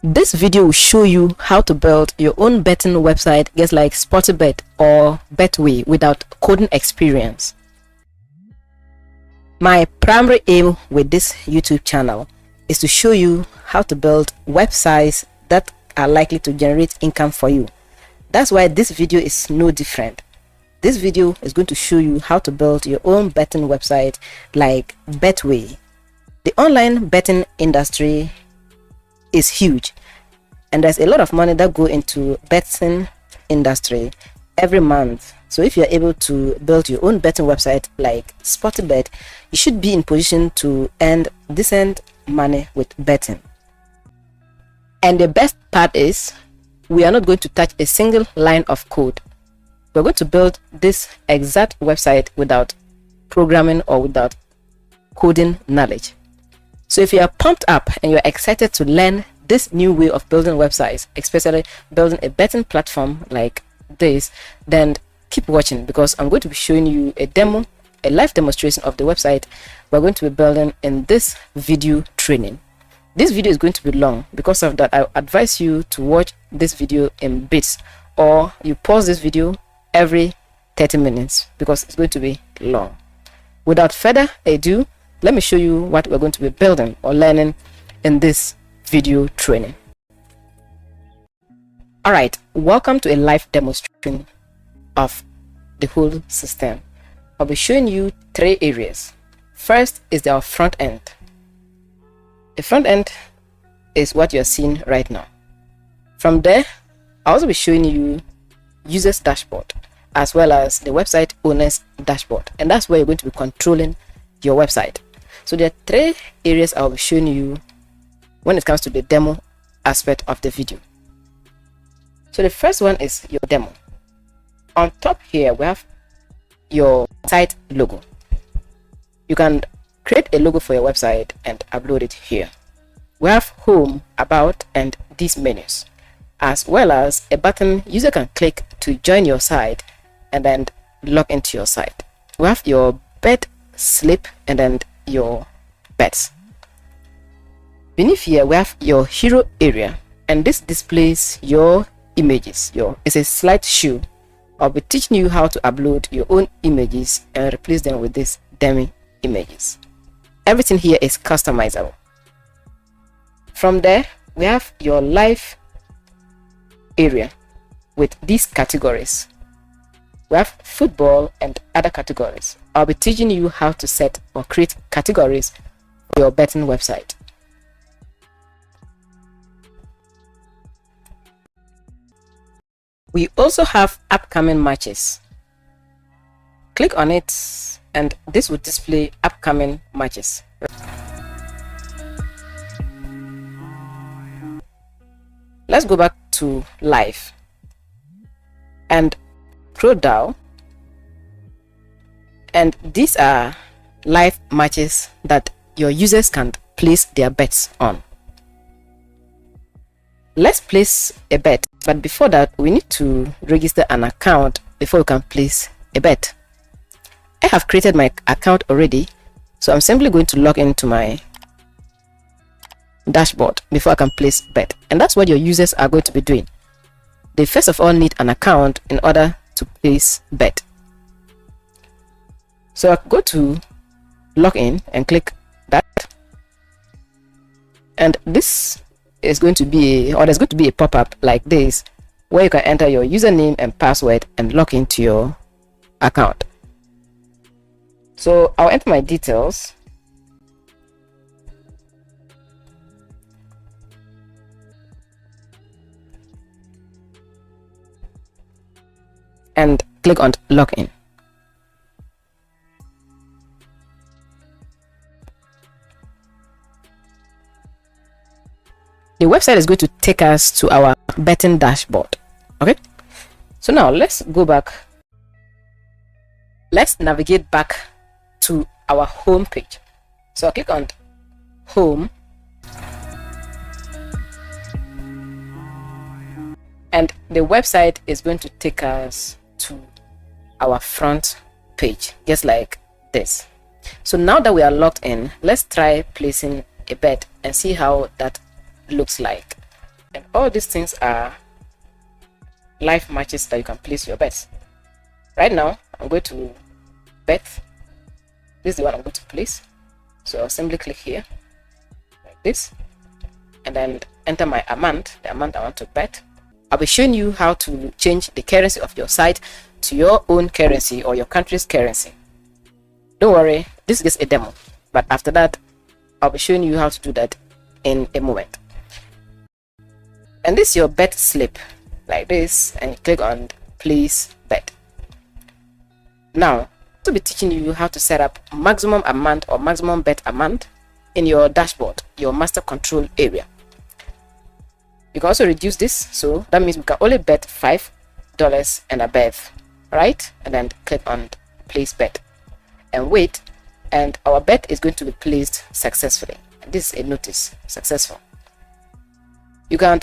This video will show you how to build your own betting website just like Sportybet or Betway without coding experience. My primary aim with this YouTube channel is to show you how to build websites that are likely to generate income for you. That's why this video is no different. This video is going to show you how to build your own betting website like Betway. The online betting industry is huge, and there's a lot of money that go into betting industry every month. So if you're able to build your own betting website like Sportybet, you should be in position to earn decent money with betting. And the best part is we are not going to touch a single line of code. We're going to build this exact website without programming or without coding knowledge. So if you are pumped up and you're excited to learn this new way of building websites, especially building a betting platform like this, then keep watching, because I'm going to be showing you a live demonstration of the website we're going to be building in this video training. This video is going to be long. Because of that, I advise you to watch this video in bits, or you pause this video every 30 minutes because it's going to be long. Without further ado, let me show you what we're going to be building or learning in this video training. All right, welcome to a live demonstration of the whole system. I'll be showing you 3 areas. First is our front end. The front end is what you're seeing right now. From there, I'll also be showing you users dashboard as well as the website owner's dashboard, and that's where you're going to be controlling your website. So there are 3 areas I'll be showing you when it comes to the demo aspect of the video. So the first one is your demo. On top here we have your site logo. You can create a logo for your website and upload it here. We have home, about, and these menus, as well as a button user can click to join your site and then log into your site. We have your bet slip and then your bets. Beneath here we have your hero area, and this displays your images. It's a slideshow. I'll be teaching you how to upload your own images and replace them with these dummy images. Everything here is customizable. From there we have your live area with these categories. We have football and other categories. I'll be teaching you how to set or create categories for your betting website. We also have upcoming matches. Click on it and this will display upcoming matches. Let's go back to live and scroll down, and these are live matches that your users can place their bets on. Let's place a bet, but before that we need to register an account before we can place a bet. I have created my account already, so I'm simply going to log into my dashboard before I can place bet, and that's what your users are going to be doing. They first of all need an account in order to place bet. So I go to login and click that, and this is going to be, or there's going to be a pop-up like this where you can enter your username and password and log into your account. So I'll enter my details. And click on login. The website is going to take us to our betting dashboard. Okay, so now let's go back. Let's navigate back to our home page. So I'll click on home, and the website is going to take us to our front page just like this. So now that we are logged in, let's try placing a bet and see how that looks like. And all these things are live matches that you can place your bets. Right now, I'm going to bet. This is the one I'm going to place. So I'll simply click here like this, and then enter my amount, the amount I want to bet. I'll be showing you how to change the currency of your site to your own currency or your country's currency. Don't worry, this is just a demo, but after that I'll be showing you how to do that in a moment. And this is your bet slip, like this, and you click on place bet. Now I'll be teaching you how to set up maximum amount or maximum bet amount in your dashboard, your master control area. You can also reduce this, so that means we can only bet $5 and above, right? And then click on place bet and wait, and our bet is going to be placed successfully. This is a notice, successful. You can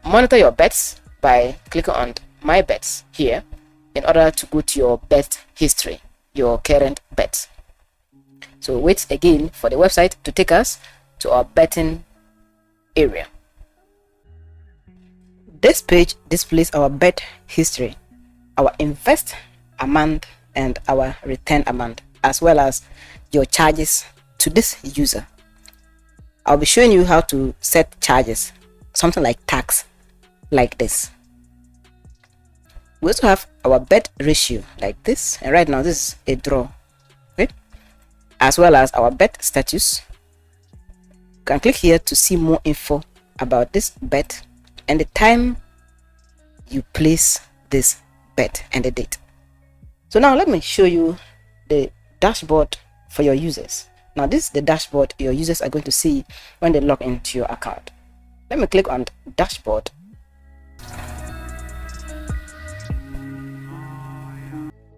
monitor your bets by clicking on my bets here in order to go to your bet history, your current bets. So wait again for the website to take us to our betting area. This page displays our bet history, our invest amount, and our return amount, as well as your charges to this user. I'll be showing you how to set charges, something like tax, like this. We also have our bet ratio, like this, and right now this is a draw, okay? As well as our bet status. You can click here to see more info about this bet and the time you place this bet and the date. So now let me show you the dashboard for your users. Now this is the dashboard your users are going to see when they log into your account. Let me click on dashboard.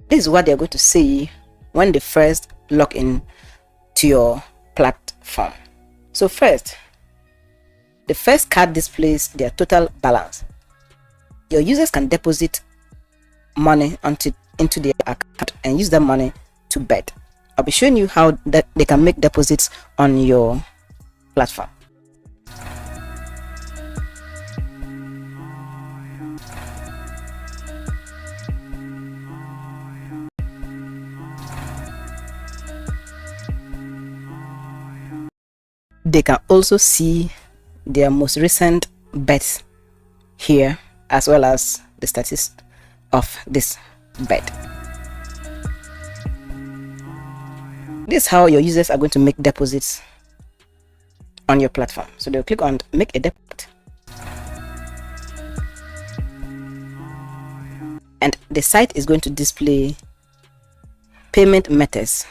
This is what they're going to see when they first log in to your platform. So first, the first card displays their total balance. Your users can deposit money into their account and use that money to bet. I'll be showing you how that they can make deposits on your platform. They can also see their most recent bets here, as well as the status of this bet. This is how your users are going to make deposits on your platform. So they'll click on make a deposit, and the site is going to display payment methods,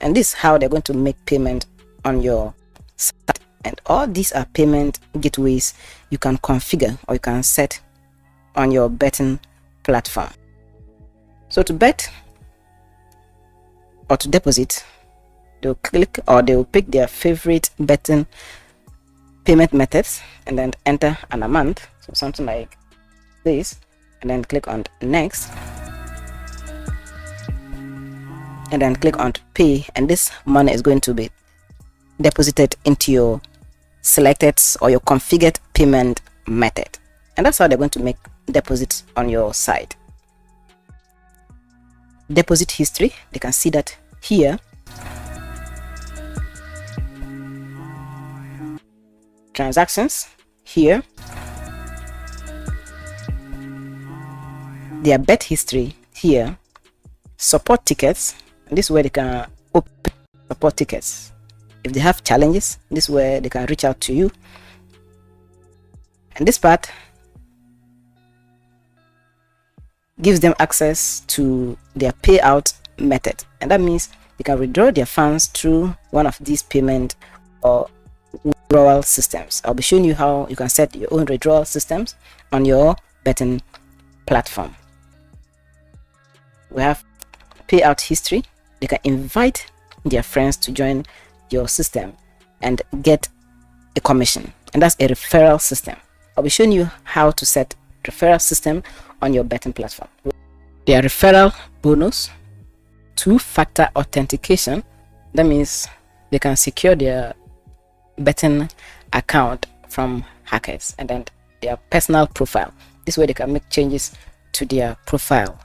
and this is how they're going to make payment on your site. And all these are payment gateways you can configure or you can set on your betting platform. So to bet or to deposit, they'll click or they'll pick their favorite betting payment methods and then enter an amount, so something like this, and then click on next, and then click on pay, and this money is going to be deposited into your selected or your configured payment method. And that's how they're going to make deposits on your site. Deposit history, they can see that here. Transactions here. Their bet history here. Support tickets, and this is where they can open support tickets. If they have challenges, this is where they can reach out to you. And this part gives them access to their payout method, and that means they can withdraw their funds through one of these payment or withdrawal systems. I'll be showing you how you can set your own withdrawal systems on your betting platform. We have payout history. They can invite their friends to join your system and get a commission, and that's a referral system. I'll be showing you how to set referral system on your betting platform. Their referral bonus, two-factor authentication, that means they can secure their betting account from hackers, and then their personal profile. This way they can make changes to their profile.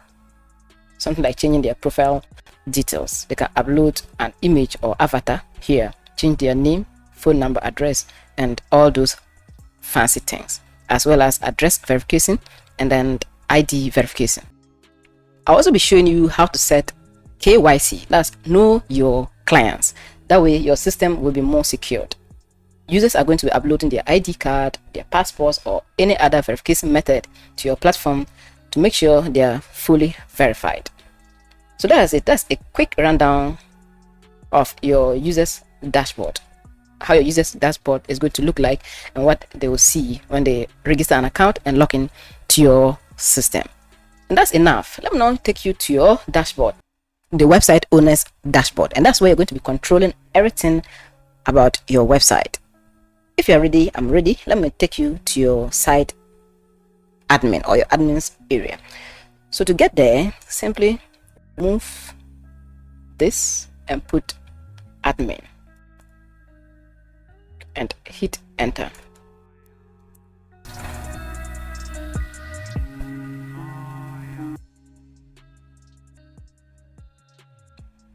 Something like changing their profile details. They can upload an image or avatar here, change their name, phone number, address, and all those fancy things, as well as address verification and then ID verification. I'll also be showing you how to set KYC, that's know your clients. That way your system will be more secured. Users are going to be uploading their ID card, their passports, or any other verification method to your platform to make sure they are fully verified. So that's it. That's a quick rundown of your users dashboard, how your users dashboard is going to look like and what they will see when they register an account and log in to your system. And that's enough. Let me now take you to your dashboard, the website owner's dashboard, and that's where you're going to be controlling everything about your website. If you're ready, I'm ready. Let me take you to your site admin or your admin's area. So to get there, simply move this and put admin and hit enter.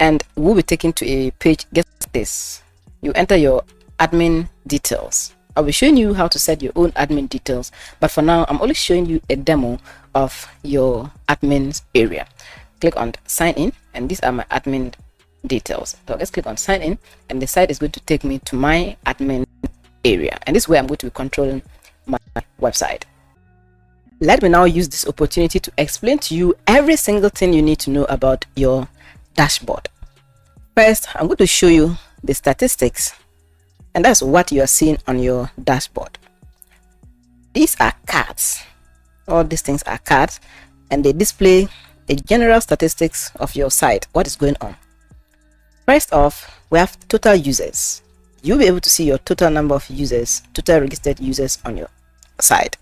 And we'll be taken to a page. Get this, you enter your admin details. I'll be showing you how to set your own admin details, but for now I'm only showing you a demo of your admin's area. Click on sign in, and these are my admin details. So let's click on sign in, and the site is going to take me to my admin area, and this is where I'm going to be controlling my website. Let me now use this opportunity to explain to you every single thing you need to know about your dashboard. First, I'm going to show you the statistics, and that's what you are seeing on your dashboard. These are cards. All these things are cards, and they display a general statistics of your site, what is going on. First off, we have total users. You'll be able to see your total number of users, total registered users on your site.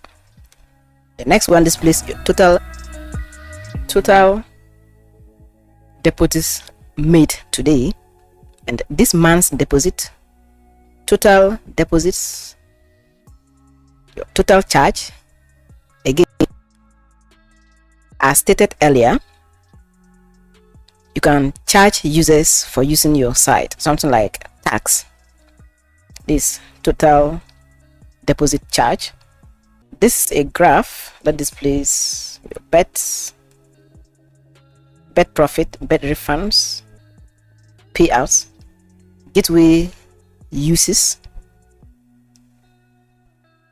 The next one displays your total deposits made today, and this month's deposit, total deposits, your total charge. Again, as stated earlier, you can charge users for using your site, something like tax. This total deposit charge. This is a graph that displays your bets, bet profit, bet refunds, payouts, gateway uses.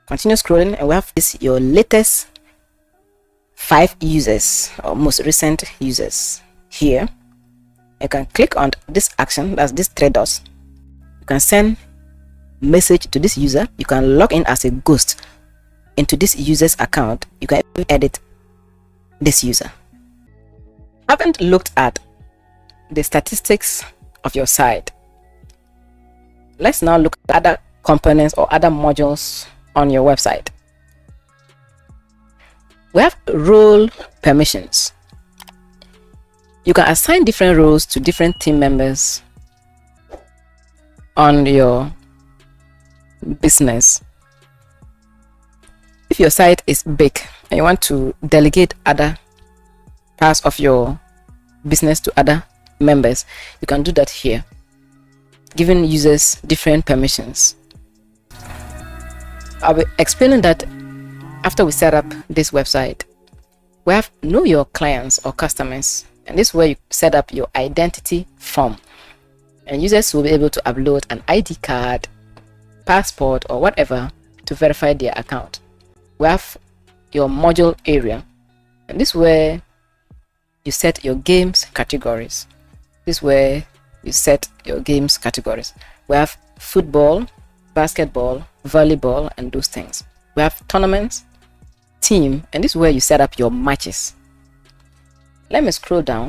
Continue scrolling, and we have this your latest 5 users or most recent users here. You can click on this action, that's this 3 dots. You can send message to this user. You can log in as a ghost into this user's account. You can edit this user. Haven't looked at the statistics of your site. Let's now look at other components or other modules on your website. We have role permissions. You can assign different roles to different team members on your business. If your site is big and you want to delegate other parts of your business to other members, you can do that here, giving users different permissions. I'll be explaining that after we set up this website. We have know your clients or customers, and this is where you set up your identity form, and users will be able to upload an ID card, passport, or whatever to verify their account. We have your module area, and this is where you set your games categories. This is where you set your games categories. We have football, basketball, volleyball, and those things. We have tournaments, team, and this is where you set up your matches. Let me scroll down,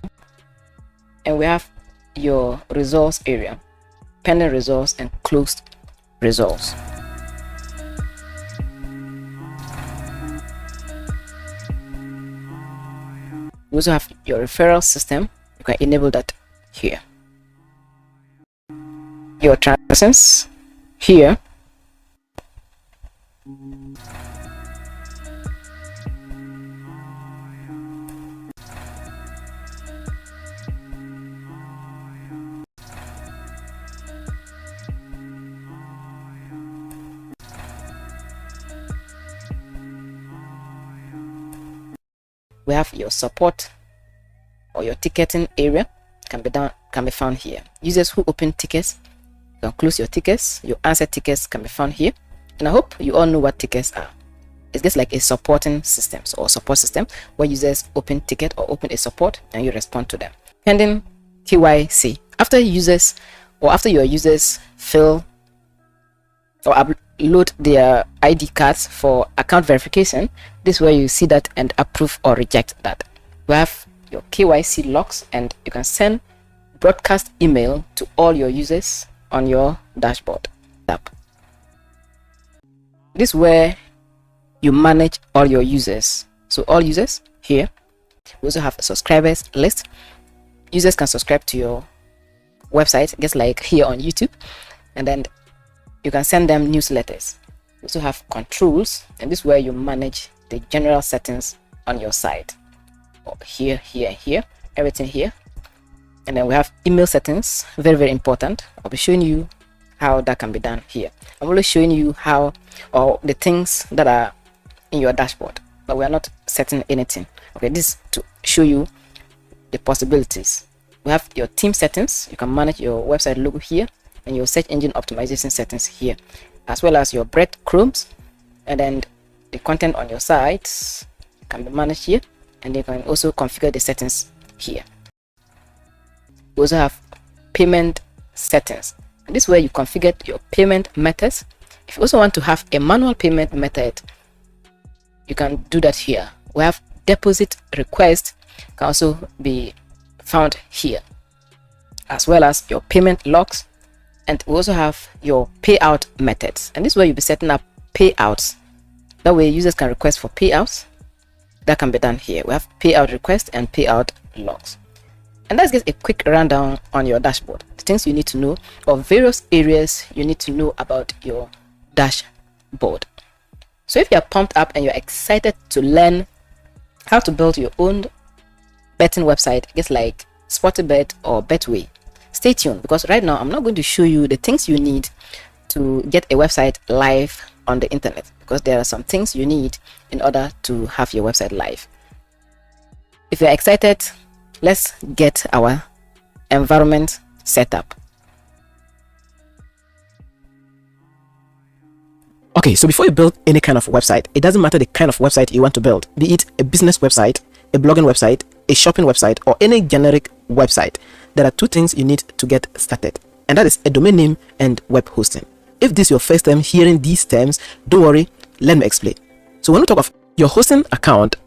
and we have your results area, pending results and closed results. We also have your referral system. You can enable that here. Your transactions here. We have your support or your ticketing area can be found here. Users who open tickets, you can close your tickets. Your answer tickets can be found here. And I hope you all know what tickets are. It's just like a supporting system or support system where users open ticket or open a support and you respond to them. Pending KYC. After your users fill or upload their ID cards for account verification, this is where you see that and approve or reject that. We have your KYC logs, and you can send broadcast email to all your users on your dashboard app. This is where you manage all your users. So all users here. We also have a subscribers list. Users can subscribe to your website, just like here on YouTube, and then you can send them newsletters. We also have controls, and this is where you manage the general settings on your site. Or here, everything here. And then we have email settings, very important. I'll be showing you how that can be done here. I'm only showing you how, or the things that are in your dashboard, but we are not setting anything. Okay, this is to show you the possibilities. We have your theme settings. You can manage your website logo here, and your search engine optimization settings here, as well as your breadcrumbs, and then the content on your site can be managed here, and you can also configure the settings here. We also have payment settings, and this is where you configure your payment methods. If you also want to have a manual payment method, you can do that here. We have deposit request can also be found here, as well as your payment logs, and we also have your payout methods, and this is where you'll be setting up payouts. That way users can request for payouts. That can be done here. We have payout request and payout logs. And that's just a quick rundown on your dashboard, the things you need to know, or various areas you need to know about your dashboard. So if you're pumped up and you're excited to learn how to build your own betting website, just like Sportybet or Betway, stay tuned, because right now I'm not going to show you the things you need to get a website live on the internet, because there are some things you need in order to have your website live. If you're excited, let's get our environment set up. Okay, so before you build any kind of website, it doesn't matter the kind of website you want to build, be it a business website, a blogging website, a shopping website, or any generic website. There are two things you need to get started, and that is a domain name and web hosting. If this is your first time hearing these terms, don't worry, let me explain. So when we talk of your hosting account,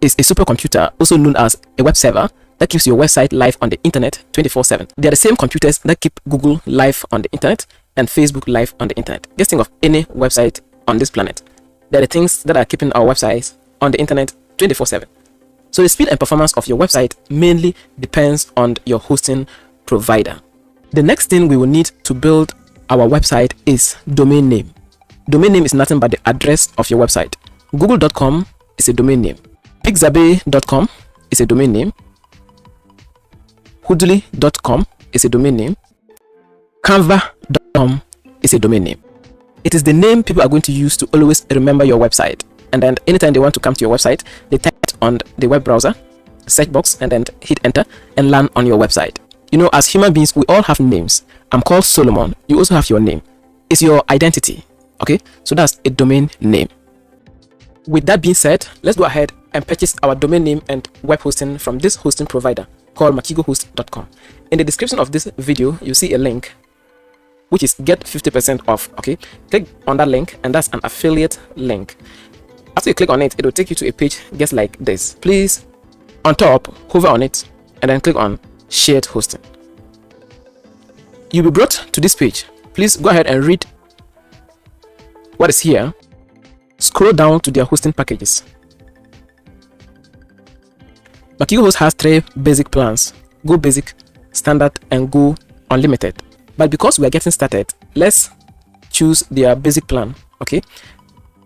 is a supercomputer, also known as a web server, that keeps your website live on the internet 24/7. They are the same computers that keep Google live on the internet and Facebook live on the internet. Just think of any website on this planet. They are the things that are keeping our websites on the internet 24/7. So the speed and performance of your website mainly depends on your hosting provider. The next thing we will need to build our website is domain name. Domain name is nothing but the address of your website. Google.com is a domain name. Pixabay.com is a domain name. Hoodly.com is a domain name. Canva.com is a domain name. It is the name people are going to use to always remember your website. And then anytime they want to come to your website, they type it on the web browser, search box, and then hit enter and land on your website. You know, as human beings, we all have names. I'm called Solomon. You also have your name. It's your identity. Okay, so that's a domain name. With that being said, let's go ahead and purchase our domain name and web hosting from this hosting provider called makigohost.com. In the description of this video, you see a link which is get 50% off. Okay, click on that link, and that's an affiliate link. After you click on it, it will take you to a page just like this. Please, on top, hover on it and then click on shared hosting. You'll be brought to this page. Please go ahead and read what is here. Scroll down to their hosting packages. Makigo Host has 3 basic plans: Go Basic, Standard, and Go Unlimited. But because we are getting started, let's choose their basic plan. Okay,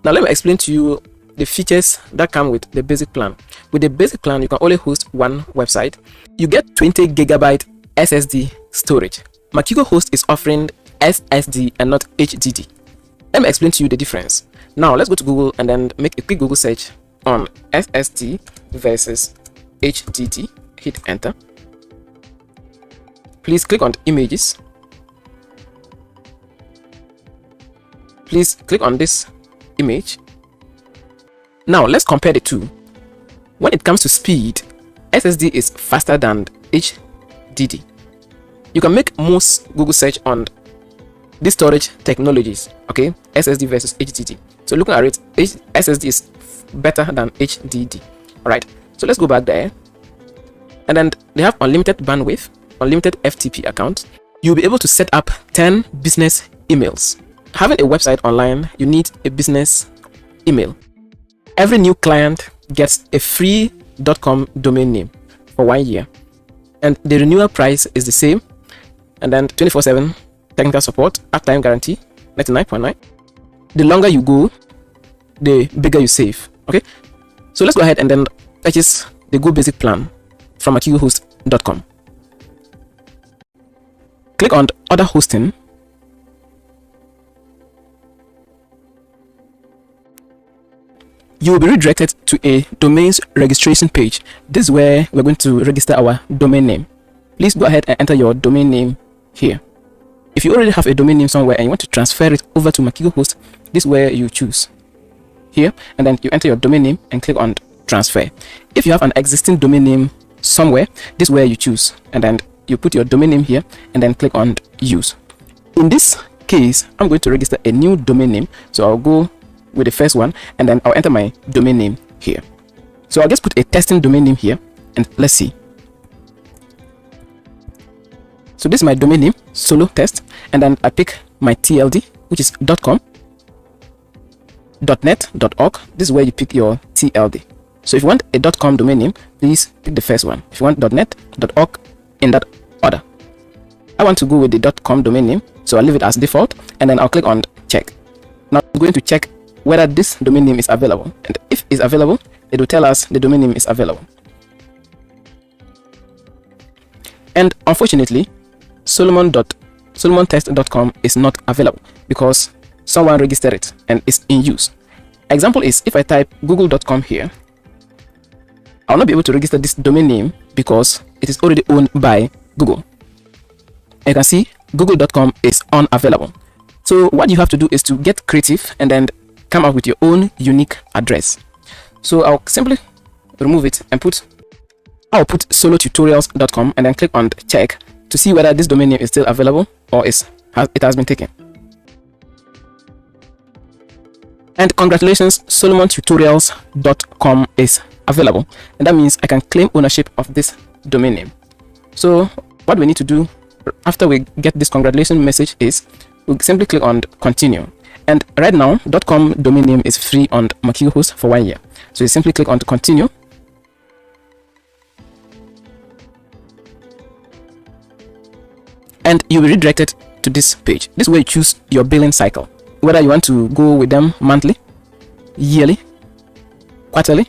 now let me explain to you the features that come with the basic plan. With the basic plan, you can only host one website. You get 20 GB SSD storage. Makigo Host is offering SSD and not HDD. Let me explain to you the difference. Now let's go to Google and then make a quick Google search on SSD versus HDD, hit enter. Please click on images. Please click on this image. Now let's compare the two. When it comes to speed, SSD is faster than HDD. You can make most Google search on these storage technologies, okay? SSD versus HDD. So looking at it, SSD is better than HDD. All right, so let's go back there. And then they have unlimited bandwidth, unlimited FTP accounts. You'll be able to set up 10 business emails. Having a website online, you need a business email. Every new client gets a free .com domain name for 1 year, and the renewal price is the same. And then 24/7 technical support, uptime guarantee, 99.9. The longer you go, the bigger you save. Okay, so let's go ahead and then purchase the Go Basic plan from makigohost.com. Click on Other Hosting. You will be redirected to a domains registration page. This is where we're going to register our domain name. Please go ahead and enter your domain name here. If you already have a domain name somewhere and you want to transfer it over to Makigo Host, this is where you choose here, and then you enter your domain name and click on transfer. If you have an existing domain name somewhere, this is where you choose, and then you put your domain name here and then click on use. In this case, I'm going to register a new domain name, so I'll go with the first one and then I'll enter my domain name here. So I'll just put a testing domain name here and let's see. So this is my domain name, solo test, and then I pick my TLD, which is .com, .net, .org. This is where you pick your TLD. So if you want a .com domain name, please pick the first one. If you want .net, .org, in that order. I want to go with the .com domain name, so I'll leave it as default, and then I'll click on check. Now I'm going to check whether this domain name is available, and if it's available, it will tell us the domain name is available. And unfortunately, solomontest.com is not available because someone registered it and it's in use. Example is, if I type google.com here, I'll not be able to register this domain name because it is already owned by Google. And you can see google.com is unavailable. So what you have to do is to get creative and then come up with your own unique address. So I'll simply remove it and I'll put solotutorials.com and then click on check to see whether this domain name is still available or it has been taken. And congratulations, solomontutorials.com is available, and that means I can claim ownership of this domain name. So what we need to do after we get this congratulations message is we simply click on continue. And right now, .com domain name is free on Makigo Host for 1 year. So you simply click on continue. And you'll be redirected to this page. This is where you choose your billing cycle. Whether you want to go with them monthly, yearly, quarterly.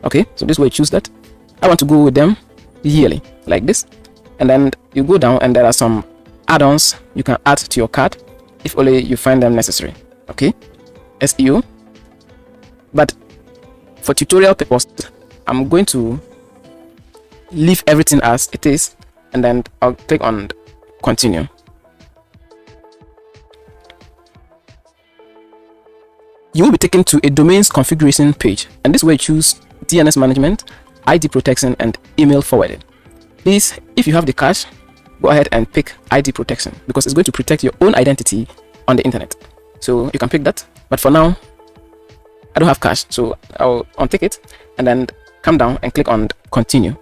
Okay, so this is where you choose that. I want to go with them yearly, like this. And then you go down and there are some add-ons you can add to your cart if only you find them necessary. Okay, SEO. But for tutorial purposes, I'm going to leave everything as it is, and then I'll click on continue. You will be taken to a domains configuration page, and this is where you choose DNS management, ID protection, and email forwarding. Please, if you have the cache, go ahead and pick ID protection because it's going to protect your own identity on the internet. So you can pick that, but for now I don't have cache, so I'll untick it and then come down and click on continue.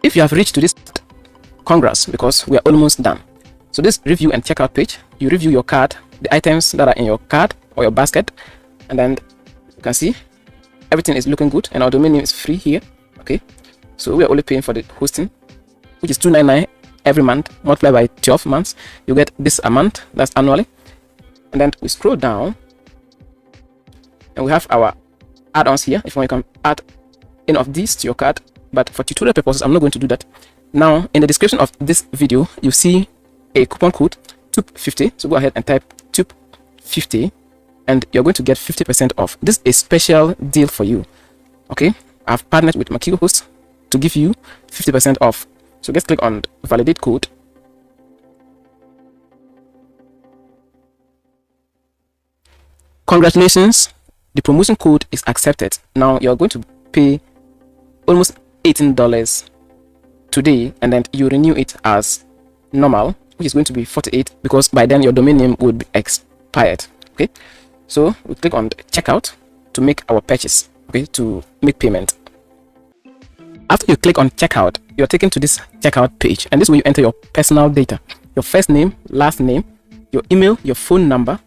If you have reached to this, congrats, because we are almost done. So this review and checkout page, you review your cart, the items that are in your cart or your basket, and then you can see everything is looking good and our domain name is free here. Okay, so we are only paying for the hosting, which is $299 every month, multiplied by 12 months. You get this amount, that's annually. And then we scroll down and we have our add-ons here. If you can add any of these to your cart, but for tutorial purposes, I'm not going to do that. Now, in the description of this video, you see a coupon code TUP50. So go ahead and type 50 and you're going to get 50% off. This is a special deal for you. Okay, I've partnered with Makigo Host to give you 50% off. So just click on validate code. Congratulations, the promotion code is accepted. Now you're going to pay almost $18 today, and then you renew it as normal, which is going to be 48, because by then your domain name would be expired. Okay, so we click on checkout to make our purchase, okay, to make payment. After you click on checkout, you're taken to this checkout page, and this is where you enter your personal data: your first name, last name, your email, your phone number,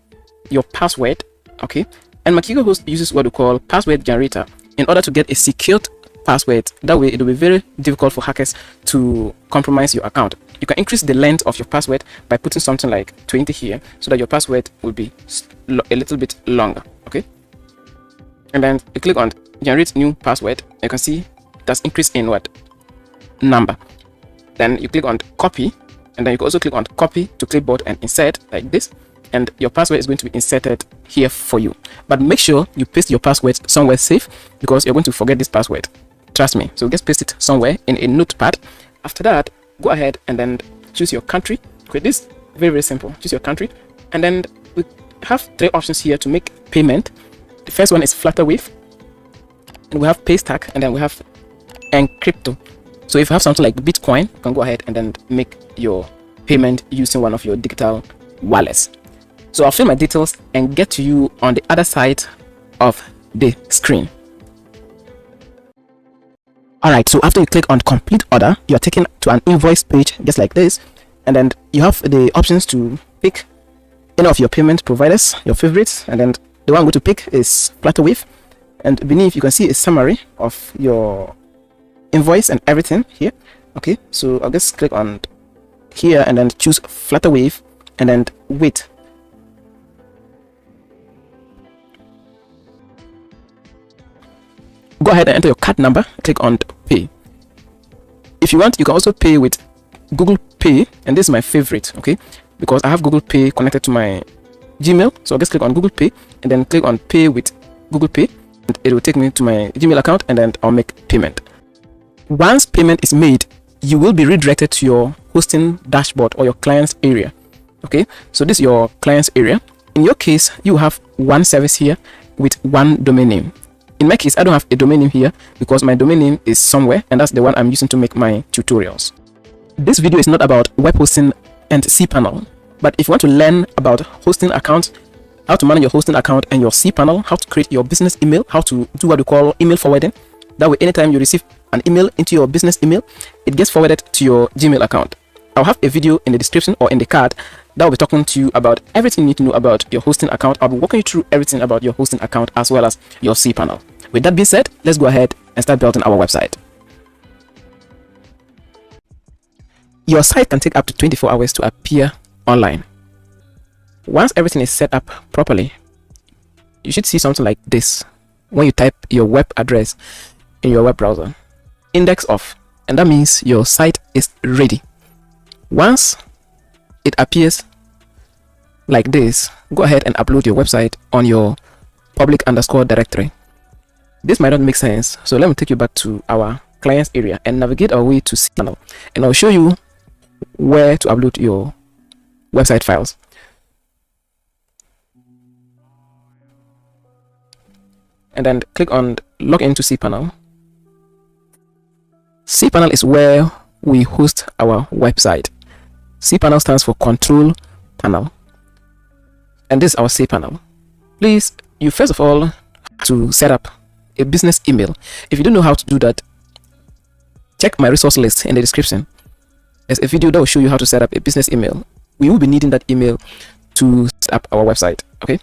your password. Okay, and Makigo Host uses what we call password generator in order to get a secured password. That way it will be very difficult for hackers to compromise your account. You can increase the length of your password by putting something like 20 here, so that your password will be a little bit longer. Okay, and then you click on generate new password. You can see that's increased in what number. Then you click on copy, and then you can also click on copy to clipboard and insert like this, and your password is going to be inserted here for you. But make sure you paste your password somewhere safe, because you're going to forget this password, trust me. So just paste it somewhere in a notepad. After that, go ahead and then choose your country. Okay, this is very simple. Choose your country, and then we have 3 options here to make payment. The first one is Flutterwave, and we have Paystack, and then we have Encrypto. So if you have something like Bitcoin, you can go ahead and then make your payment using one of your digital wallets. So I'll fill my details and get to you on the other side of the screen. Alright, so after you click on complete order, you're taken to an invoice page just like this, and then you have the options to pick any of your payment providers, your favorites, and then the one I'm going to pick is Flutterwave. And beneath you can see a summary of your invoice and everything here. Okay, so I'll just click on here and then choose Flutterwave and then wait. Go ahead and enter your card number, click on pay. If you want, you can also pay with Google Pay, and this is my favorite, okay, because I have Google Pay connected to my Gmail. So I'll just click on Google Pay and then click on pay with Google Pay, and it will take me to my Gmail account, and then I'll make payment. Once payment is made, you will be redirected to your hosting dashboard or your client's area. Okay, so this is your client's area. In your case, you have one service here with one domain name. In my case, I don't have a domain name here because my domain name is somewhere, and that's the one I'm using to make my tutorials. This video is not about web hosting and cPanel, but if you want to learn about hosting accounts, how to manage your hosting account and your cPanel, how to create your business email, how to do what we call email forwarding, that way anytime you receive an email into your business email, it gets forwarded to your Gmail account. I'll have a video in the description or in the card that will be talking to you about everything you need to know about your hosting account. I'll be walking you through everything about your hosting account as well as your cPanel. With that being said, let's go ahead and start building our website. Your site can take up to 24 hours to appear online. Once everything is set up properly, you should see something like this when you type your web address in your web browser. Index off, and that means your site is ready. Once it appears like this, go ahead and upload your website on your public underscore directory. This might not make sense, so let me take you back to our client's area and navigate our way to cPanel, and I'll show you where to upload your website files. And then click on log into cPanel. cPanel is where we host our website. cPanel stands for Control Panel, and this is our cPanel. Please, you first of all have to set up a business email. If you don't know how to do that, check my resource list in the description. There's a video that will show you how to set up a business email. We will be needing that email to set up our website. Okay,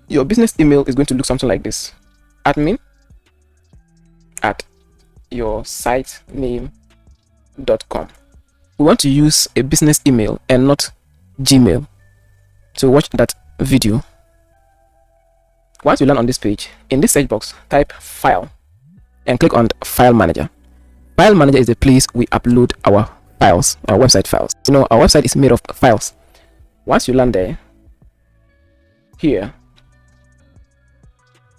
your business email is going to look something like this: admin@yoursitename.com. We want to use a business email and not Gmail, so watch that video. Once you land on this page, in this search box, type file and click on File Manager. File Manager is the place we upload our files, our website files. You know, our website is made of files. Once you land there, here,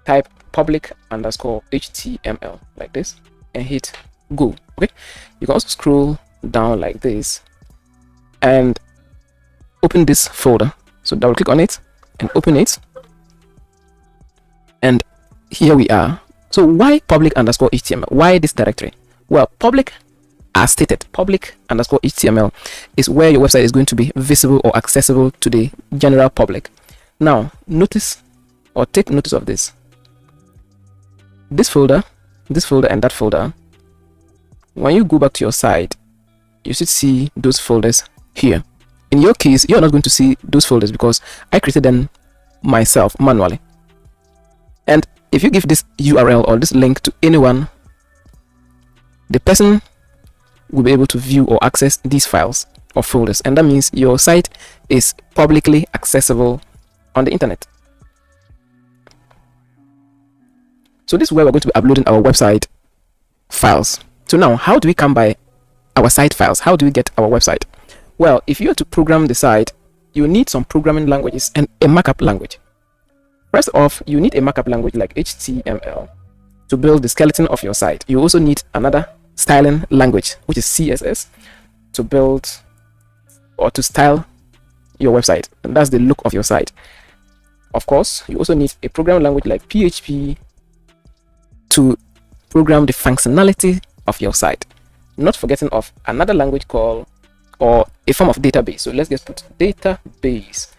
type public underscore HTML like this and hit go. Okay, you can also scroll down like this and open this folder. So double click on it and open it, and here we are. So why public underscore HTML? Why this directory? Well, public, as stated, public underscore HTML is where your website is going to be visible or accessible to the general public. Now notice or take notice of this. This folder, and that folder. When you go back to your site, you should see those folders here. In your case, you're not going to see those folders because I created them myself manually. And if you give this URL or this link to anyone, the person will be able to view or access these files or folders, and that means your site is publicly accessible on the internet. So this is where we're going to be uploading our website files. So now, how do we come by our site files? How do we get our website? Well, if you are to program the site, you need some programming languages and a markup language. First off, you need a markup language like HTML to build the skeleton of your site. You also need another styling language, which is CSS, to build or to style your website. And that's the look of your site. Of course, you also need a programming language like PHP to program the functionality of your site. Not forgetting of another language called, or a form of database. So let's just put database.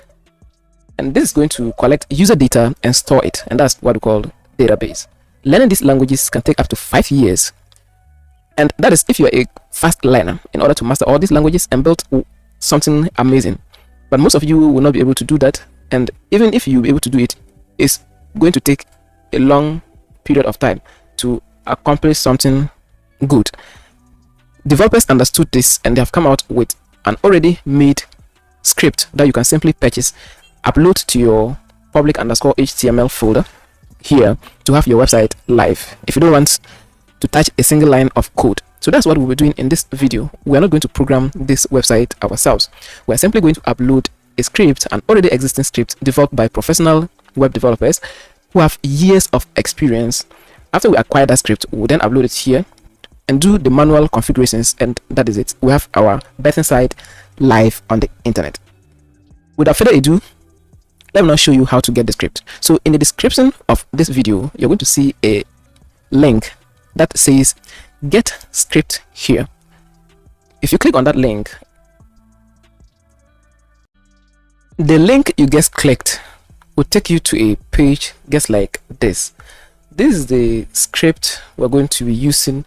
And this is going to collect user data and store it. And that's what we call database. Learning these languages can take up to 5 years. And that is if you're a fast learner in order to master all these languages and build something amazing. But most of you will not be able to do that. And even if you'll be able to do it, it's going to take a long period of time to accomplish something good. Developers understood this and they have come out with an already made script that you can simply purchase, upload to your public underscore HTML folder here to have your website live if you don't want to touch a single line of code. So that's what we'll be doing in this video. We are not going to program this website ourselves. We're simply going to upload a script, an already existing script developed by professional web developers who have years of experience. After we acquire that script, we'll then upload it here and do the manual configurations, and that is it. We have our betting site live on the internet. Without further ado, let me now show you how to get the script. So in the description of this video, you're going to see a link that says get script here. If you click on that link, the link you just clicked will take you to a page just like this. This is the script we're going to be using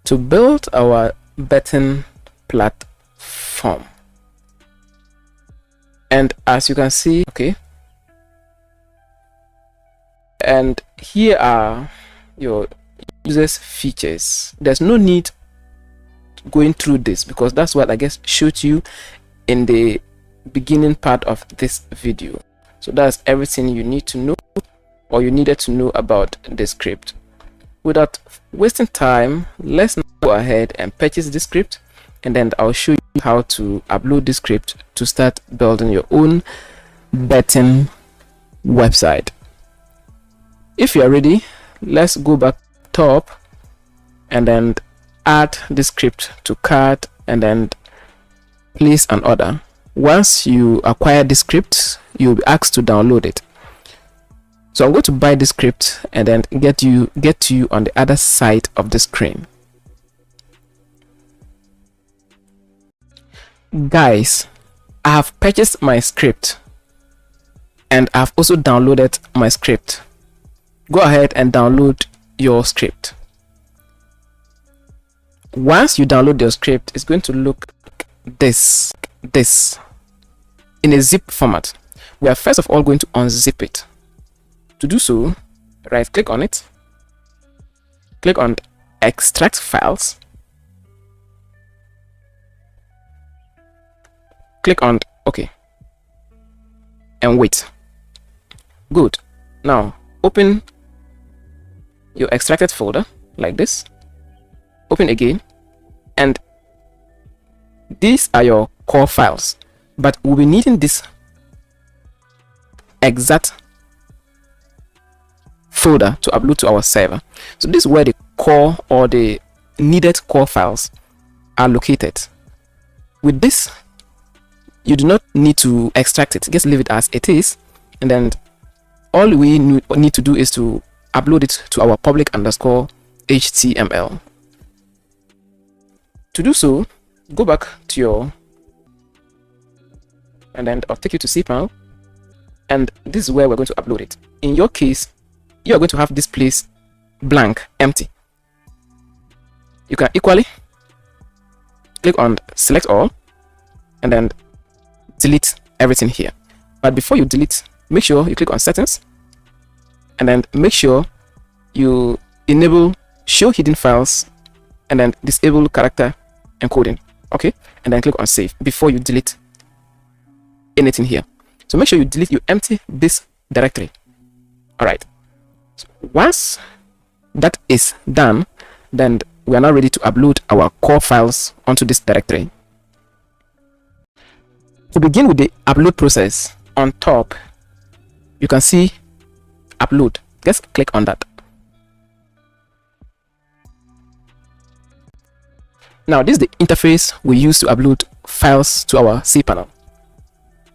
to build our betting platform. And as you can see, okay, and here are your users features. There's no need going through this because that's what I guess showed you in the beginning part of this video. So that's everything you need to know or you needed to know about the script. Without wasting time, let's now go ahead and purchase the script, and then I'll show you how to upload the script to start building your own betting website. If you are ready, let's go back top and then add the script to cart and then place an order. Once you acquire the script, you'll be asked to download it. So I'm going to buy the script and then get to you on the other side of the screen. Guys, I have purchased my script and I've also downloaded my script. Go ahead and download your script. Once you download your script, it's going to look like this in a zip format. We are first of all going to unzip it. To do so, right click on it, click on extract files, click on OK, and wait. Good. Now open your extracted folder like this, open again, and these are your core files, but we'll be needing this exact folder to upload to our server. So this is where the core or the needed core files are located. With this, you do not need to extract it, just leave it as it is, and then all we need to do is to upload it to our public underscore HTML. To do so, go back to your, and then I'll take you to cPanel, and this is where we're going to upload it. In your case, you are going to have this place blank, empty. You can equally click on select all and then delete everything here. But before you delete, make sure you click on settings and then make sure you enable show hidden files and then disable character encoding. Okay, and then click on save before you delete anything here. So make sure you empty this directory. All right, so once that is done, then we are now ready to upload our core files onto this directory. To begin with the upload process, on top you can see upload. Just click on that. Now this is the interface we use to upload files to our cPanel.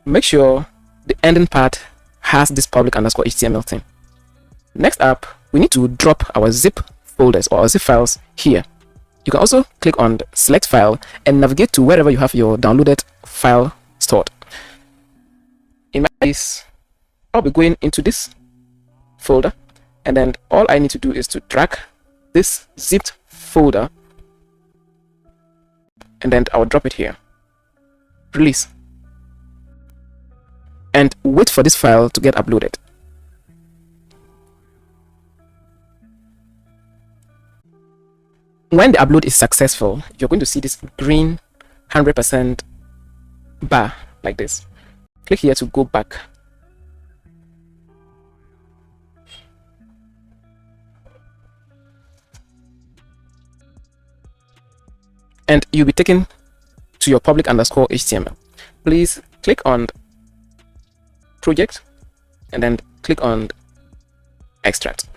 Make sure the ending part has this public underscore HTML thing. Next up, we need to drop our zip folders or our zip files here. You can also click on the select file and navigate to wherever you have your downloaded file stored. In my case, I'll be going into this folder, and then all I need to do is to drag this zipped folder and then I'll drop it here. Release. And wait for this file to get uploaded. When the upload is successful, you're going to see this green 100% bar like this. Click here to go back. And you'll be taken to your public underscore HTML. Please click on project and then click on extract.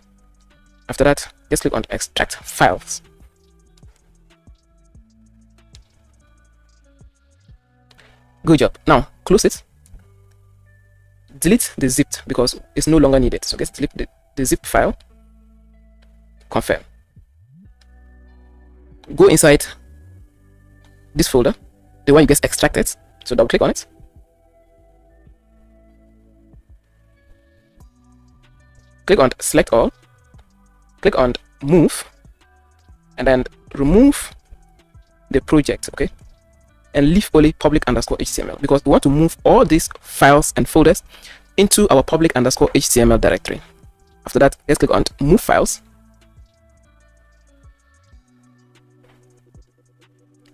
After that, just click on extract files. Good job. Now close it. Delete the zipped because it's no longer needed. So just delete the zip file. Confirm. Go inside this folder, the one you just extracted. So double click on it. Click on select all. Click on move, and then remove the project. Okay. And leave only public underscore HTML because we want to move all these files and folders into our public underscore HTML directory. After that, let's click on move files.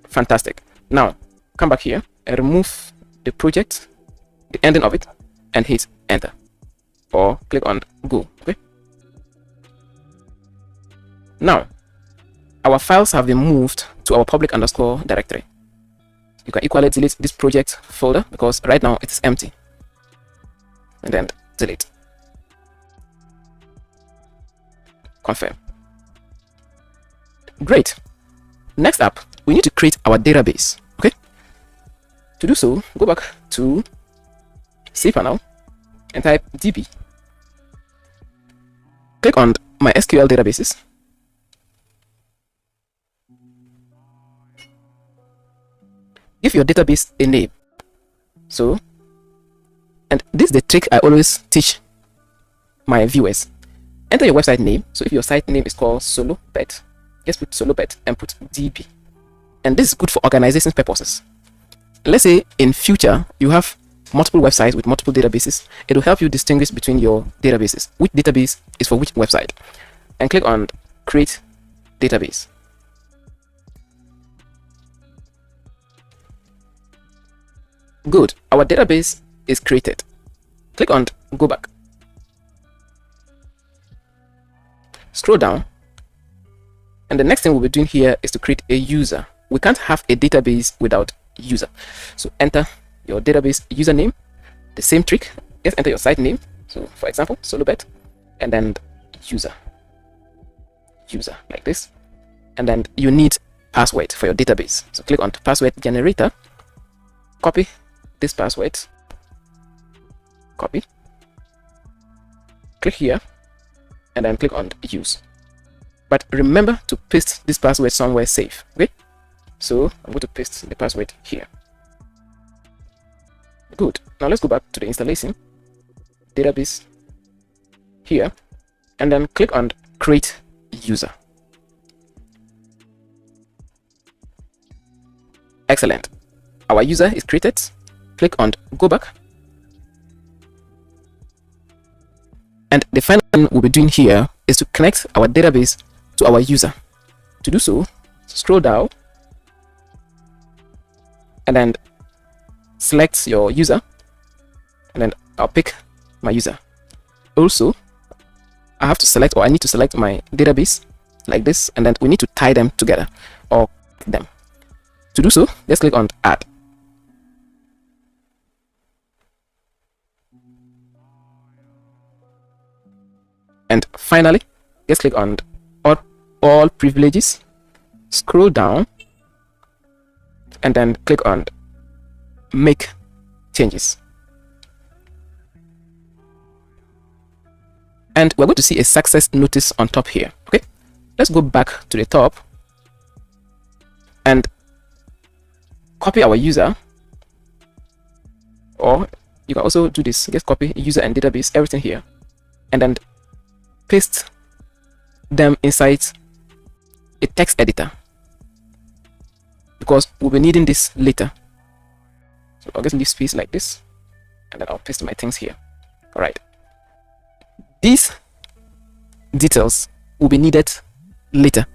Fantastic. Now come back here and remove the project, the ending of it, and hit enter or click on go. Okay. Now our files have been moved to our public underscore directory. You can equally delete this project folder because right now it is empty, and then delete. Confirm. Great. Next up, we need to create our database. Okay. To do so, go back to cPanel and type db. Click on MySQL databases. Give your database a name. So, and this is the trick I always teach my viewers. Enter your website name. So if your site name is called SoloBet, just put SoloBet and put DB. And this is good for organization purposes. Let's say in future you have multiple websites with multiple databases. It will help you distinguish between your databases, which database is for which website. And click on create database. Good. Our database is created. Click on go back. Scroll down. And the next thing we'll be doing here is to create a user. We can't have a database without user. So enter your database username. The same trick. Just enter your site name So for example, Solubet, and then user like this, and then you need password for your database. So click on password generator, copy this password, copy, click here, and then click on use. But remember to paste this password somewhere safe. Okay, so I'm going to paste the password here. Good. Now let's go back to the installation, database here, and then click on create user. Excellent. Our user is created. Click on go back, and the final thing we'll be doing here is to connect our database to our user. To do so, scroll down and then select your user, and then I'll pick my user. Also, I have to select, or I need to select my database like this, and then we need to tie them together or them. To do so, let's click on add. And finally, let's click on all privileges, scroll down, and then click on make changes. And we're going to see a success notice on top here. Okay, let's go back to the top and copy our user, or you can also do this, just copy user and database, everything here, and then paste them inside a text editor, because we'll be needing this later. So I'll just leave space like this, and then I'll paste my things here. All right, these details will be needed later.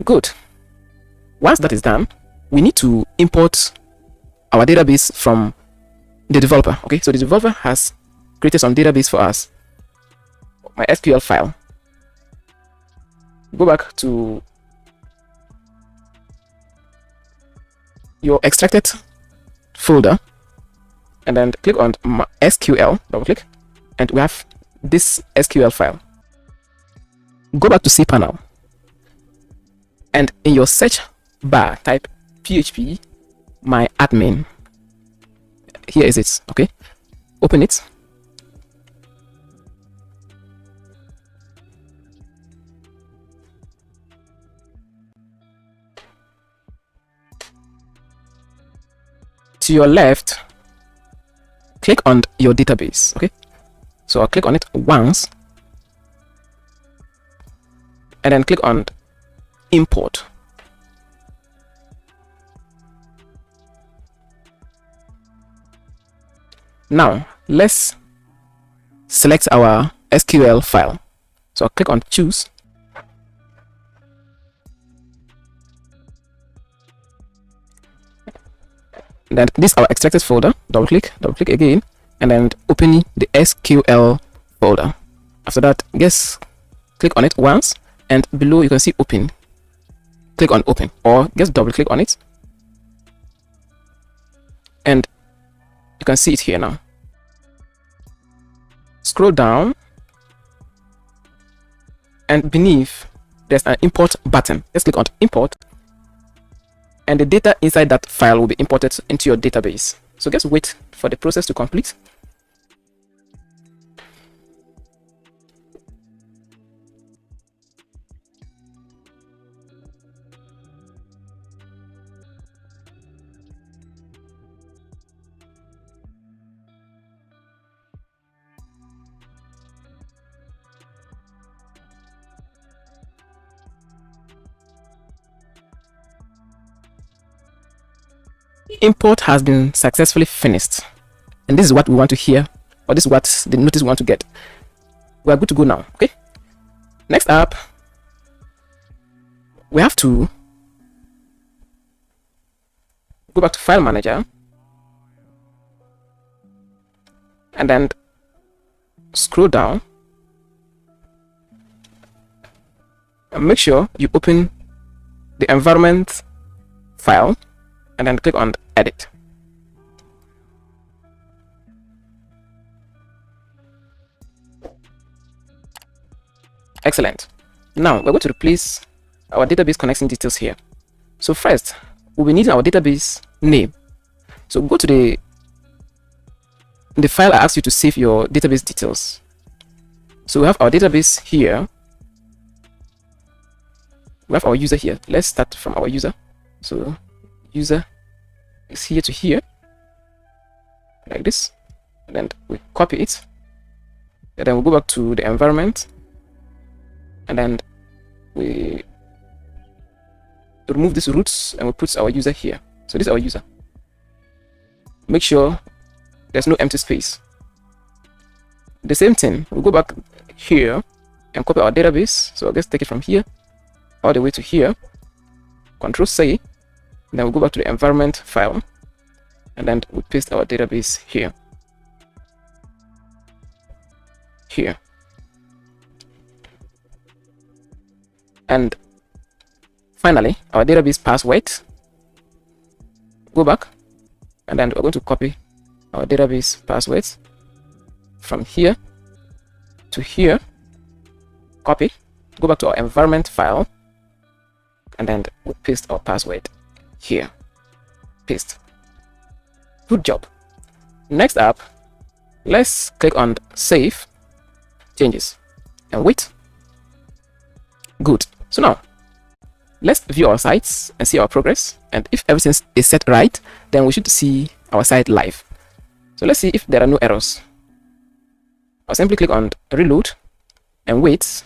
Good. Once that is done, we need to import our database from the developer. Okay, so the developer has created some database for us, my SQL file. Go back to your extracted folder, and then click on SQL, double click, and we have this SQL file. Go back to cPanel, and in your search bar type PHP my admin. Here is it. Okay, open it. To your left, click on your database. Okay, so I'll click on it once, and then click on import. Now let's select our SQL file. So I'll click on choose, then this is our extracted folder. Double click again, and then open the SQL folder. After that, just click on it once, and below you can see open. Click on open, or just double click on it, and you can see it here now. Scroll down, and beneath there's an import button. Let's click on import, and the data inside that file will be imported into your database. So just wait for the process to complete. Import has been successfully finished, and this is what we want to hear, or this is what the notice we want to get. We are good to go now. Okay, next up, we have to go back to file manager, and then scroll down and make sure you open the environment file, and then click on edit. Excellent. Now we're going to replace our database connection details here. So first, we'll be needing our database name. So go to the file I asked you to save your database details. So we have our database here. We have our user here. Let's start from our user. So user is here to here, like this, and then we copy it, and then we'll go back to the environment, and then we remove these roots and we put our user here. So this is our user. Make sure there's no empty space. The same thing, we'll go back here and copy our database. So let's take it from here all the way to here. Control C. Then we'll go back to the environment file, and then we paste our database here. Here. And finally, our database password. Go back, and then we're going to copy our database passwords from here to here. Copy, go back to our environment file, and then we paste our password here. Paste. Good job. Next up, let's click on save changes and wait. Good. So now let's view our sites and see our progress, and if everything is set right, then we should see our site live. So let's see if there are no errors. I'll simply click on reload and wait.